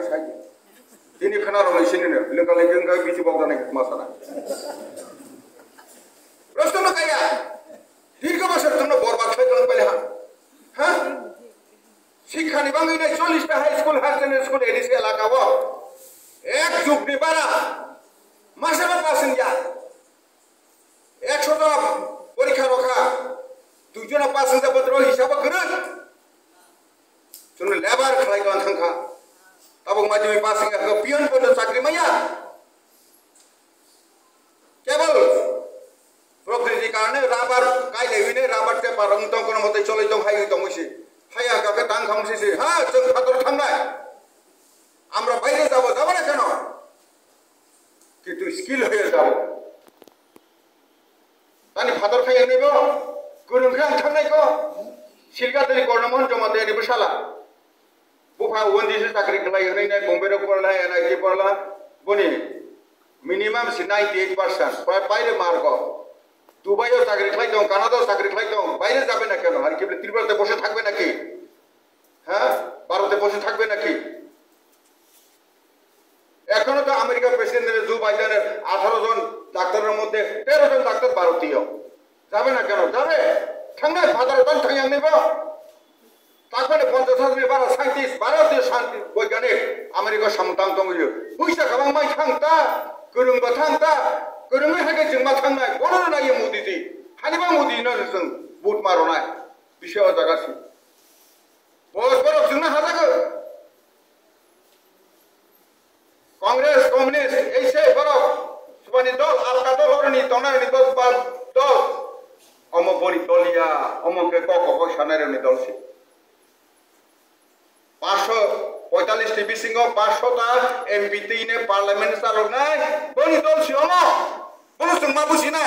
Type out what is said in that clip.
थाखाय साइज दिनै खोनारं एसेनो लोकालै जों बिसि बावदानाय मासाना प्रश्न काया दीर्घ बছর তোমরা বরবাদ হয়ে গেল বলে হ্যাঁ শিক্ষা নিবাঙ্গি নাই 40টা high school higher secondary school ADC এলাকাও এক যুগনি বারা মাসে পাসেন যা 100 টা পরীক্ষা রক্ষা দুজনা পাসেন পত্র হিসাব করে जोंनो लेबार खालायगोन थांखा ताबो माध्यमिक पास हो पियन पद चाकरी मैया केवल प्रकृति कारणे राबार कायलेविने राबार ते पारं दं कोन मते चलै दं हाय दं मोसे हाया गाके तां खामसिसे हा जों हादर थांनाय আমরা বাইরে যাব যাব না কেন কিন্তু স্কিল হয়ে যাব তানি ফাদর খাই নেব গুরুংখাं थांनायखौ सिलगादरी गवर्नमेंट जमा देनि बसाला बुफा वंदिसे चाकरी खलाय होनाय बम्बे पड़ला एनआईटी पड़ला बनि मिनिमाम 98% বাইরে मार्ग दुबाइयाव चाकरी खलाय दं कानाडायाव चाकरी खलाय दं বাইরে যাবে না কেন আর কি ত্রিপুরাতে বসে থাকবে নাকি হ্যাঁ ভারতে বসে থাকবে নাকি এখনো তো আমেরিকা প্রেসিডেন্ট জো বাইডেনের 18 জন ডাক্তারের মধ্যে 13 জন ডাক্তার ভারতীয় যাবে না কেন যাবে थांनाय फादार दं थांयां नेब ताकने 50,000 नि बारा साइंटिस्ट भारतीय शांति वैज्ञानिक अमेरिका सामतां दंयो बुइसा गोबां माइ थांता गोरोंबा थांता गोरोंबा हागे जों मा थांनाय बनो नायो मोदीजी हानिबा मोदीनो जों बुट मारनाय बिसोर जागासि बस बरफ जोंना हाजागो कांग्रेस कम्युनिस्ट एसे बरफ सुबानि दल आलका दल हरनि तनानि दल अमो बनी दलिया अमो के कक सानायरनि दलसि 545 टी बिसिङाव 500टा एमपी तीने पार्लियामेन्ट चालनाय बनी दलसि अमो बोलो जों मा बुजिना